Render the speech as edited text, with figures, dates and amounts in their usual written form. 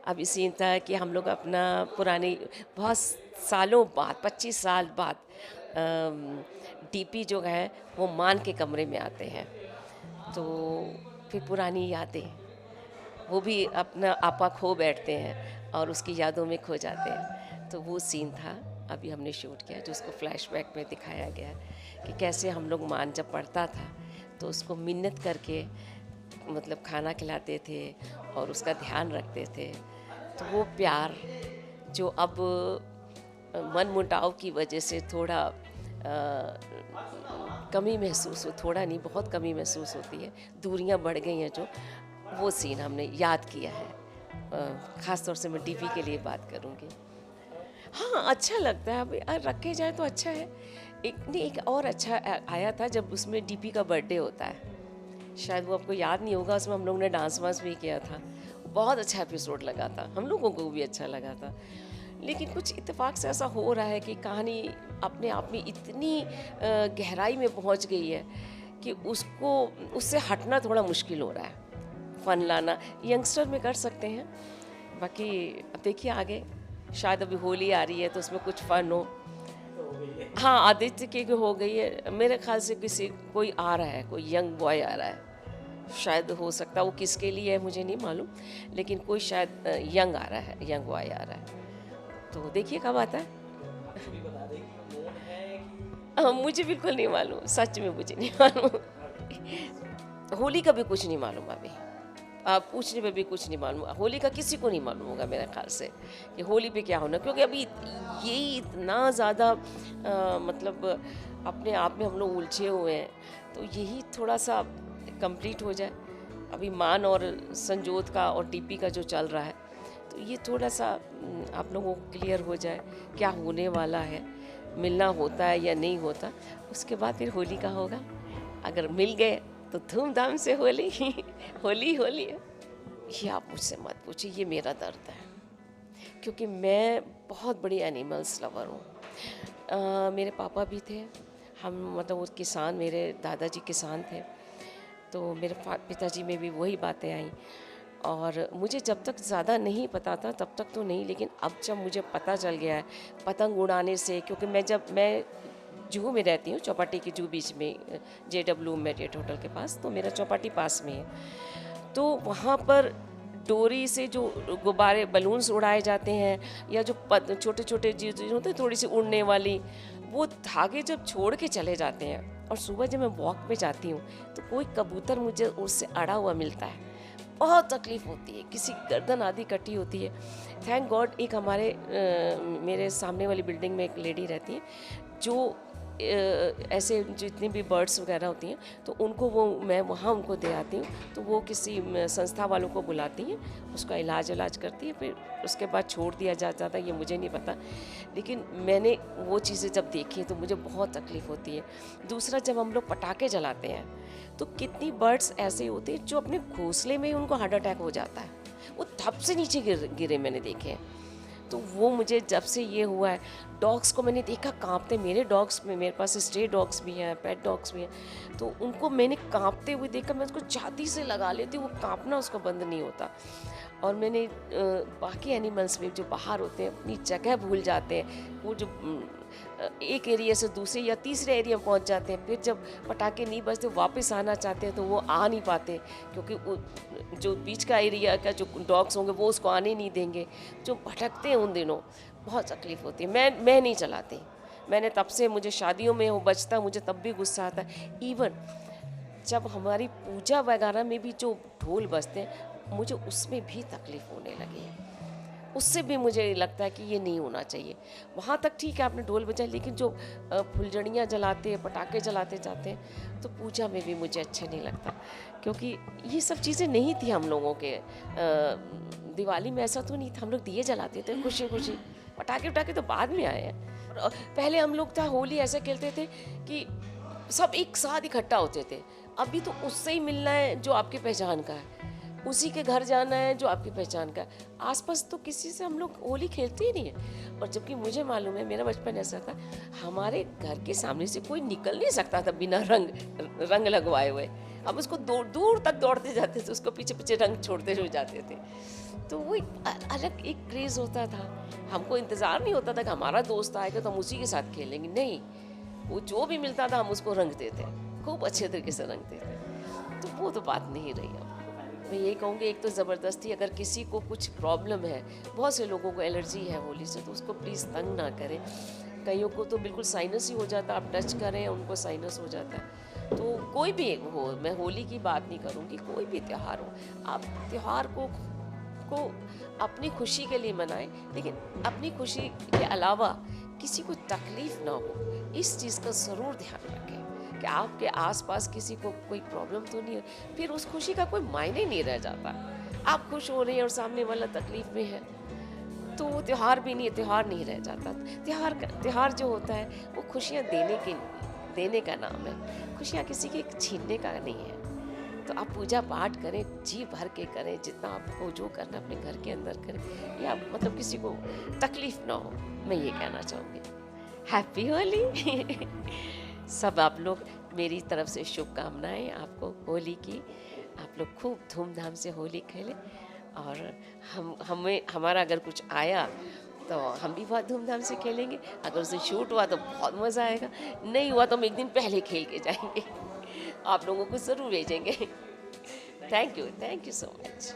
अभी सीन था कि हम लोग अपना पुरानी बहुत सालों बाद 25 साल बाद डीपी जो है वो मान के कमरे में आते हैं। तो फिर पुरानी यादें, वो भी अपना आपा खो बैठते हैं और उसकी यादों में खो जाते हैं। तो वो सीन था अभी हमने शूट किया, जो उसको फ्लैशबैक में दिखाया गया कि कैसे हम लोग मान जब पड़ता था तो उसको मिन्नत करके मतलब खाना खिलाते थे और उसका ध्यान रखते थे। तो वो प्यार जो अब मन मुटाव की वजह से थोड़ा कमी महसूस हो, थोड़ा नहीं बहुत कमी महसूस होती है, दूरियां बढ़ गई हैं जो, वो सीन हमने याद किया है। ख़ास तौर से मैं डीपी के लिए बात करूँगी। हाँ, अच्छा लगता है, अब रखे जाए तो अच्छा है। एक और अच्छा आया था जब उसमें डीपी का बर्थडे होता है, शायद वो आपको याद नहीं होगा, उसमें हम लोग ने डांस वांस भी किया था। बहुत अच्छा एपिसोड लगा था, हम लोगों को भी अच्छा लगा था। लेकिन कुछ इत्तेफाक से ऐसा हो रहा है कि कहानी अपने आप में इतनी गहराई में पहुंच गई है कि उसको उससे हटना थोड़ा मुश्किल हो रहा है। फ़न लाना यंगस्टर में कर सकते हैं, बाकी अब देखिए आगे, शायद अभी होली आ रही है तो उसमें कुछ फ़न हो। हाँ, आदित्य की हो गई है, मेरे ख्याल से किसी कोई आ रहा है, कोई यंग बॉय आ रहा है, शायद हो सकता है, वो किसके लिए है मुझे नहीं मालूम, लेकिन कोई शायद यंग आ रहा है, यंग बॉय आ रहा है। तो देखिए कब आता है। मुझे बिल्कुल नहीं मालूम, सच में मुझे नहीं मालूम। होली का भी कुछ नहीं मालूम अभी, पूछने में भी कुछ नहीं मालूम। होली का किसी को नहीं मालूम होगा मेरे ख्याल से कि होली पे क्या होना, क्योंकि अभी यही इतना ज़्यादा मतलब अपने आप में हम लोग उलझे हुए हैं। तो यही थोड़ा सा कंप्लीट हो जाए, अभी मान और संजोत का और डीपी का जो चल रहा है, तो ये थोड़ा सा आप लोगों को क्लियर हो जाए क्या होने वाला है, मिलना होता है या नहीं होता। उसके बाद फिर होली का होगा, अगर मिल गए तो धूमधाम से होली। होली होली है। ये आप मुझसे मत पूछिए, ये मेरा दर्द है, क्योंकि मैं बहुत बड़ी एनिमल्स लवर हूँ। मेरे पापा भी थे, हम मतलब वो किसान, मेरे दादाजी किसान थे, तो मेरे पिताजी में भी वही बातें आई। और मुझे जब तक ज़्यादा नहीं पता था तब तक तो नहीं, लेकिन अब जब मुझे पता चल गया है पतंग उड़ाने से, क्योंकि मैं जुहू में रहती हूँ, चौपाटी के जुहू बीच में, JW मैरियट होटल के पास, तो मेरा चौपाटी पास में है। तो वहाँ पर डोरी से जो गुब्बारे बलून्स उड़ाए जाते हैं, या जो छोटे छोटे चीज़ होते हैं थोड़ी सी उड़ने वाली, वो धागे जब छोड़ के चले जाते हैं, और सुबह जब मैं वॉक पे जाती हूँ तो कोई कबूतर मुझे उससे अड़ा हुआ मिलता है, बहुत तकलीफ़ होती है, किसी की गर्दन आदि कटी होती है। थैंक गॉड एक हमारे मेरे सामने वाली बिल्डिंग में एक लेडी रहती है जो ऐसे जितनी भी बर्ड्स वगैरह होती हैं, तो उनको वो मैं वहाँ उनको दे आती हूँ, तो वो किसी संस्था वालों को बुलाती हैं, उसका इलाज करती है, फिर उसके बाद छोड़ दिया जाता था, ये मुझे नहीं पता। लेकिन मैंने वो चीज़ें जब देखी तो मुझे बहुत तकलीफ़ होती है। दूसरा, जब हम लोग पटाखे जलाते हैं तो कितनी बर्ड्स ऐसे होते हैं जो अपने घोंसले में ही उनको हार्ट अटैक हो जाता है, वो धप से नीचे गिरे मैंने देखे हैं। तो वो मुझे जब से ये हुआ है, डॉग्स को मैंने देखा कांपते, मेरे डॉग्स में, मेरे पास स्ट्रे डॉग्स भी हैं, पेट डॉग्स भी हैं, तो उनको मैंने कांपते हुए देखा, मैं उसको छाती से लगा लेती हूँ, वो कांपना उसका बंद नहीं होता। और मैंने बाकी एनिमल्स में जो बाहर होते हैं अपनी जगह भूल जाते हैं, वो जो एक एरिया से दूसरे या तीसरे एरिया में पहुंच जाते हैं, फिर जब पटाखे नहीं बजते वापस आना चाहते हैं तो वो आ नहीं पाते, क्योंकि वो जो बीच का एरिया का जो डॉग्स होंगे वो उसको आने नहीं देंगे, जो भटकते हैं उन दिनों बहुत तकलीफ़ होती है। मैं नहीं चलाती, मैंने तब से, मुझे शादियों में वो बजता मुझे तब भी गुस्सा आता है, इवन जब हमारी पूजा वगैरह में भी जो ढोल बजते हैं मुझे उसमें भी तकलीफ़ होने लगी है, उससे भी मुझे लगता है कि ये नहीं होना चाहिए। वहाँ तक ठीक है आपने ढोल बजाए, लेकिन जो फुलझड़ियाँ जलाते हैं, पटाखे जलाते जाते हैं, तो पूजा में भी मुझे अच्छा नहीं लगता, क्योंकि ये सब चीज़ें नहीं थी हम लोगों के। दिवाली में ऐसा तो नहीं था, हम लोग दिए जलाते थे खुशी खुशी, पटाखे तो बाद में आए हैं। और पहले हम लोग था होली ऐसे खेलते थे कि सब एक साथ इकट्ठा होते थे, अभी तो उससे ही मिलना है जो आपकी पहचान का है, उसी के घर जाना है जो आपकी पहचान का है, आसपास तो किसी से हम लोग होली खेलते ही नहीं है। और जबकि मुझे मालूम है, मेरा बचपन ऐसा था, हमारे घर के सामने से कोई निकल नहीं सकता था बिना रंग लगवाए हुए, हम उसको दूर दूर तक दौड़ते जाते थे, उसको पीछे पीछे रंग छोड़ते हुए जाते थे। तो वो एक अलग एक क्रेज़ होता था। हमको इंतज़ार नहीं होता था कि हमारा दोस्त आएगा तो हम उसी के साथ खेलेंगे, नहीं। वो जो भी मिलता था हम उसको रंगते थे, खूब अच्छे तरीके से रंगते थे। तो वो तो बात नहीं रही अब। मैं यही कहूँगी, एक तो ज़बरदस्ती अगर किसी को कुछ प्रॉब्लम है, बहुत से लोगों को एलर्जी है होली से, तो उसको प्लीज़ तंग ना करें। कईयों को तो बिल्कुल साइनस ही हो जाता है, आप टच करें उनको साइनस हो जाता है। तो कोई भी हो, मैं होली की बात नहीं करूँगी, कोई भी त्योहार हो, आप त्योहार को अपनी खुशी के लिए मनाएं, लेकिन अपनी खुशी के अलावा किसी को तकलीफ़ ना हो, इस चीज़ का ज़रूर ध्यान रखें कि आपके आसपास किसी को कोई प्रॉब्लम तो नहीं है, फिर उस खुशी का कोई मायने नहीं रह जाता। आप खुश हो रहे हैं और सामने वाला तकलीफ़ में है, तो वो त्योहार भी नहीं, त्योहार नहीं रह जाता। त्योहार जो होता है वो खुशियाँ देने का नाम है, खुशियाँ किसी के छीनने का नहीं है। तो आप पूजा पाठ करें, जी भर के करें, जितना आपको जो करना अपने घर के अंदर करें, या मतलब किसी को तकलीफ़ ना हो, मैं ये कहना चाहूँगी। हैप्पी होली सब आप लोग, मेरी तरफ से शुभकामनाएं आपको होली की। आप लोग खूब धूमधाम से होली खेलें, और हमारा अगर कुछ आया तो हम भी बहुत धूमधाम से खेलेंगे। अगर उसे शूट हुआ तो बहुत मज़ा आएगा, नहीं हुआ तो हम एक दिन पहले खेल के जाएंगे। आप लोगों को ज़रूर भेजेंगे। Thank you so much.